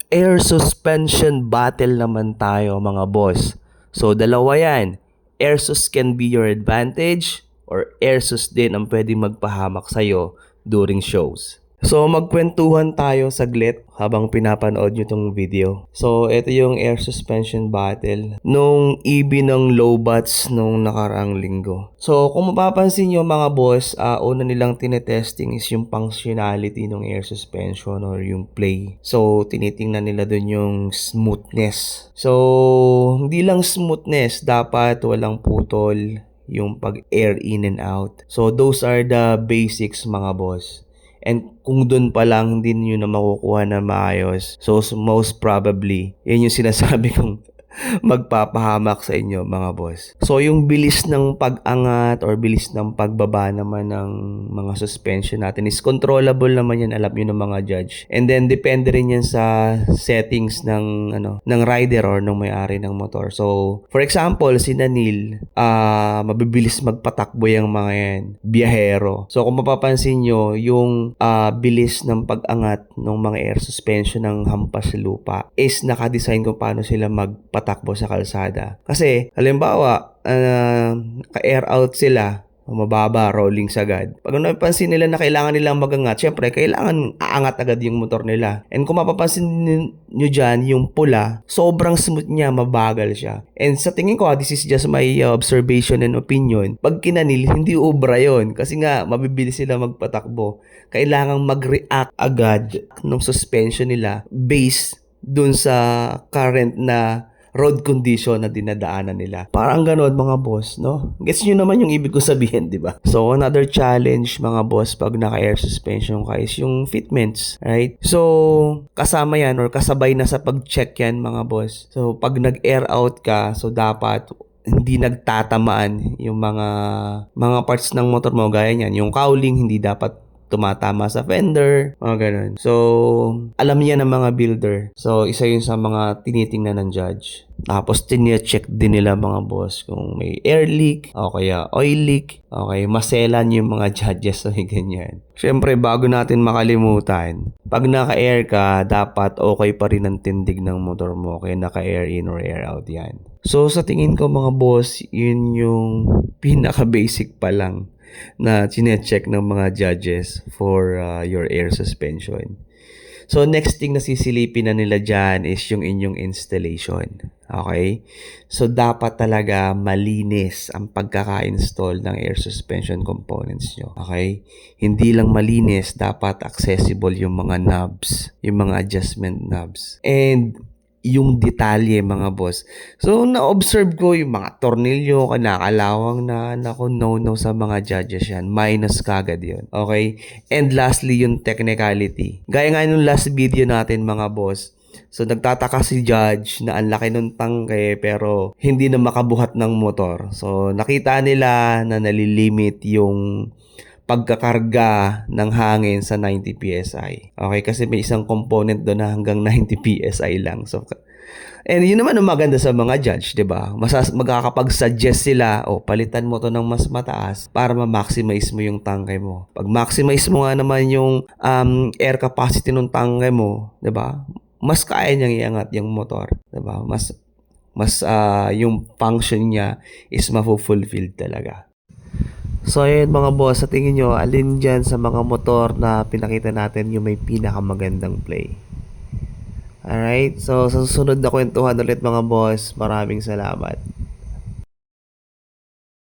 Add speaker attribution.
Speaker 1: Air suspension battle naman tayo mga boss. So dalawa yan. Air sus can be your advantage or air sus din ang pwedeng magpahamak sa'yo during shows. So magkwentuhan tayo saglit habang pinapanood nyo tong video. So ito yung air suspension battle nung EB ng Lowbats nung nakaraang linggo. So kung mapapansin nyo mga boss, una nilang tinetesting is yung functionality ng air suspension or yung play. So tinitingnan nila dun yung smoothness. So hindi lang smoothness, dapat walang putol yung pag-air in and out. So those are the basics mga boss. And kung doon pa lang hindi nyo na makukuha na maayos, so most probably, yun yung sinasabi kong magpapahamak sa inyo mga boss. So yung bilis ng pag-angat or bilis ng pagbaba naman ng mga suspension natin is controllable naman yan, alam nyo ng mga judge. And then depende rin yan sa settings ng ng rider or ng may-ari ng motor. So for example, si Nanil, mabibilis magpatakbo yung mga yan, biyahero. So kung mapapansin nyo, yung bilis ng pag-angat ng mga air suspension ng hampas sa lupa is nakadesign kung paano sila magpatakbo sa kalsada. Kasi, halimbawa, ka-air out sila, mababa, rolling sagad. Pag napansin nila na kailangan nilang magangat, syempre, kailangan aangat agad yung motor nila. And kung mapapansin nyo dyan, yung pula, sobrang smooth niya, mabagal siya. And sa tingin ko, this is just my observation and opinion. Pag kinanil, hindi ubra yon. Kasi nga, mabibilis sila magpatakbo. Kailangan mag-react agad ng suspension nila based dun sa current na road condition na dinadaanan nila. Parang gano'n mga boss, no? Gets nyo naman yung ibig ko sabihin, di ba? So, another challenge mga boss pag naka-air suspension ka is yung fitments, right? So, kasama yan or kasabay na sa pag-check yan mga boss. So, pag nag-air out ka, so dapat hindi nagtatamaan yung mga parts ng motor mo, gaya niyan. Yung cowling, hindi dapat tumatama sa fender, mga ganun. So, alam niya ng mga builder. So, isa yun sa mga tinitingnan ng judge. Tapos, tine-check din nila mga boss kung may air leak, o kaya oil leak, o kaya maselan yung mga judges, so ganyan. Siyempre, bago natin makalimutan, pag naka-air ka, dapat okay pa rin ang tindig ng motor mo, kaya naka-air in or air out yan. So, sa tingin ko mga boss, yun yung pinaka-basic pa lang na chine-check ng mga judges for your air suspension. So, next thing na sisilipin na nila dyan is yung inyong installation. Okay? So, dapat talaga malinis ang pagkaka-install ng air suspension components nyo. Okay? Hindi lang malinis, dapat accessible yung mga knobs, yung mga adjustment knobs. And yung detalye mga boss. So, na-observe ko yung mga tornilyo, kanakalawang na, no sa mga judges yan. Minus kagad yun. Okay? And lastly, yung technicality. Gaya nga nung last video natin mga boss. So, nagtataka si judge na ang laki ng tangke pero hindi na makabuhat ng motor. So, nakita nila na nalilimit yung pagkakarga ng hangin sa 90 PSI. Okay, kasi may isang component doon na hanggang 90 PSI lang. So, and yun naman ang maganda sa mga judge, 'di ba? Magkakapag-suggest sila, palitan mo to ng mas mataas para ma-maximize mo yung tangke mo. Pag maximize mo nga naman yung air capacity ng tangke mo, 'di ba? Mas kaya niyang iangat yung motor, 'di ba? Mas yung function niya is mafulfilled talaga. So, ayun mga boss, sa tingin nyo, alin dyan sa mga motor na pinakita natin yung may pinakamagandang play? Alright, so sa susunod na kwentuhan ulit mga boss, maraming salamat.